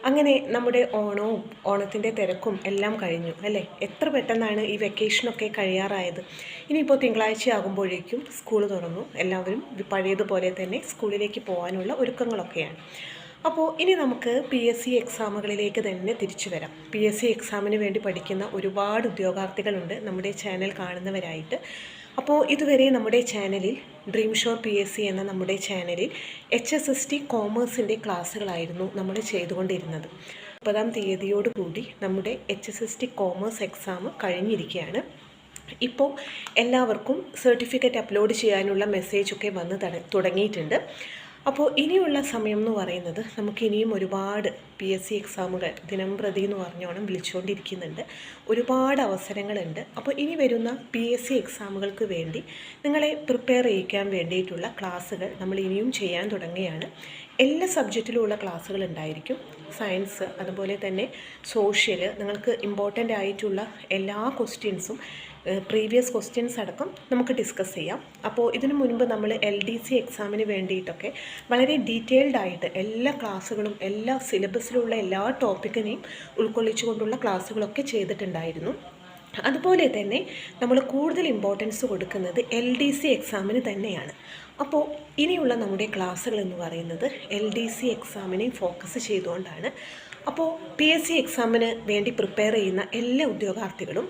അങ്ങനെ നമ്മുടെ ഓണത്തിൻ്റെ തിരക്കും എല്ലാം കഴിഞ്ഞു അല്ലേ? എത്ര പെട്ടെന്നാണ് ഈ വെക്കേഷനൊക്കെ കഴിയാറായത്. ഇനിയിപ്പോൾ തിങ്കളാഴ്ച ആകുമ്പോഴേക്കും സ്കൂൾ തുറന്നു. എല്ലാവരും പഴയതുപോലെ തന്നെ സ്കൂളിലേക്ക് പോകാനുള്ള ഒരുക്കങ്ങളൊക്കെയാണ്. അപ്പോൾ ഇനി നമുക്ക് PSC എക്സാമുകളിലേക്ക് തന്നെ തിരിച്ചു വരാം. PSC എക്സാമിന് വേണ്ടി പഠിക്കുന്ന ഒരുപാട് ഉദ്യോഗാർത്ഥികളുണ്ട് നമ്മുടെ ചാനൽ കാണുന്നവരായിട്ട്. അപ്പോൾ ഇതുവരെ നമ്മുടെ ചാനലിൽ ഡ്രീം ഷോർ PSC എന്ന നമ്മുടെ ചാനലിൽ HSST കോമേഴ്സിൻ്റെ ക്ലാസ്സുകളായിരുന്നു നമ്മൾ ചെയ്തുകൊണ്ടിരുന്നത്. 30-ാം തീയതിയോടുകൂടി നമ്മുടെ HSST കോമേഴ്സ് എക്സാം കഴിഞ്ഞിരിക്കുകയാണ്. ഇപ്പോൾ എല്ലാവർക്കും സർട്ടിഫിക്കറ്റ് അപ്ലോഡ് ചെയ്യാനുള്ള മെസ്സേജൊക്കെ വന്ന് തുടങ്ങിയിട്ടുണ്ട്. അപ്പോൾ ഇനിയുള്ള സമയം എന്ന് പറയുന്നത് നമുക്കിനിയും ഒരുപാട് PSC എക്സാമുകൾ ദിനം പ്രതി എന്ന് പറഞ്ഞോണം വിളിച്ചുകൊണ്ടിരിക്കുന്നുണ്ട്. ഒരുപാട് അവസരങ്ങളുണ്ട്. അപ്പോൾ ഇനി വരുന്ന PSC എക്സാമുകൾക്ക് വേണ്ടി നിങ്ങളെ പ്രിപ്പയർ ചെയ്യിക്കാൻ വേണ്ടിയിട്ടുള്ള ക്ലാസ്സുകൾ നമ്മൾ ഇനിയും ചെയ്യാൻ തുടങ്ങുകയാണ്. എല്ലാ സബ്ജക്റ്റിലുമുള്ള ക്ലാസ്സുകൾ ഉണ്ടായിരിക്കും. സയൻസ്, അതുപോലെ തന്നെ സോഷ്യൽ, നിങ്ങൾക്ക് ഇമ്പോർട്ടൻ്റ് ആയിട്ടുള്ള എല്ലാ ക്വസ്റ്റ്യൻസും പ്രീവിയസ് ക്വസ്റ്റ്യൻസ് അടക്കം നമുക്ക് ഡിസ്കസ് ചെയ്യാം. അപ്പോൾ ഇതിനു മുൻപ് നമ്മൾ LDC എക്സാമിന് വേണ്ടിയിട്ടൊക്കെ വളരെ ഡീറ്റെയിൽഡ് ആയിട്ട് എല്ലാ ക്ലാസ്സുകളും എല്ലാ സിലബസിലുള്ള എല്ലാ ടോപ്പിക്കിനെയും ഉൾക്കൊള്ളിച്ചുകൊണ്ടുള്ള ക്ലാസ്സുകളൊക്കെ ചെയ്തിട്ടുണ്ടായിരുന്നു. അതുപോലെ തന്നെ നമ്മൾ കൂടുതൽ ഇമ്പോർട്ടൻസ് കൊടുക്കുന്നത് LDC എക്സാമിന് തന്നെയാണ്. അപ്പോൾ ഇനിയുള്ള നമ്മുടെ ക്ലാസ്സുകൾ എന്ന് പറയുന്നത് LDC എക്സാമിനെ ഫോക്കസ് ചെയ്തുകൊണ്ടാണ്. അപ്പോൾ PSC എക്സാമിന് വേണ്ടി പ്രിപ്പയർ ചെയ്യുന്ന എല്ലാ ഉദ്യോഗാർത്ഥികളും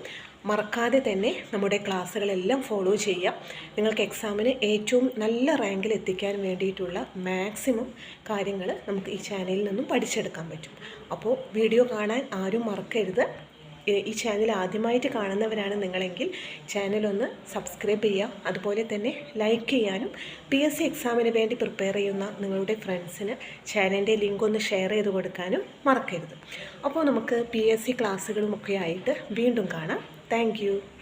മറക്കാതെ തന്നെ നമ്മുടെ ക്ലാസ്സുകളെല്ലാം ഫോളോ ചെയ്യാം. നിങ്ങൾക്ക് എക്സാമിന് ഏറ്റവും നല്ല റാങ്കിൽ എത്തിക്കാൻ വേണ്ടിയിട്ടുള്ള മാക്സിമം കാര്യങ്ങൾ നമുക്ക് ഈ ചാനലിൽ നിന്നും പഠിച്ചെടുക്കാൻ പറ്റും. അപ്പോൾ വീഡിയോ കാണാൻ ആരും മറക്കരുത്. ഈ ചാനൽ ആദ്യമായിട്ട് കാണുന്നവരാണ് നിങ്ങളെങ്കിൽ ചാനലൊന്ന് സബ്സ്ക്രൈബ് ചെയ്യുക. അതുപോലെ തന്നെ ലൈക്ക് ചെയ്യാനും PSC എക്സാമിന് വേണ്ടി പ്രിപ്പയർ ചെയ്യുന്ന നിങ്ങളുടെ ഫ്രണ്ട്സിന് ചാനലിൻ്റെ ലിങ്ക് ഒന്ന് ഷെയർ ചെയ്ത് കൊടുക്കാനും മറക്കരുത്. അപ്പോൾ നമുക്ക് PSC ക്ലാസ്സുകളുമൊക്കെ ആയിട്ട് വീണ്ടും കാണാം. താങ്ക്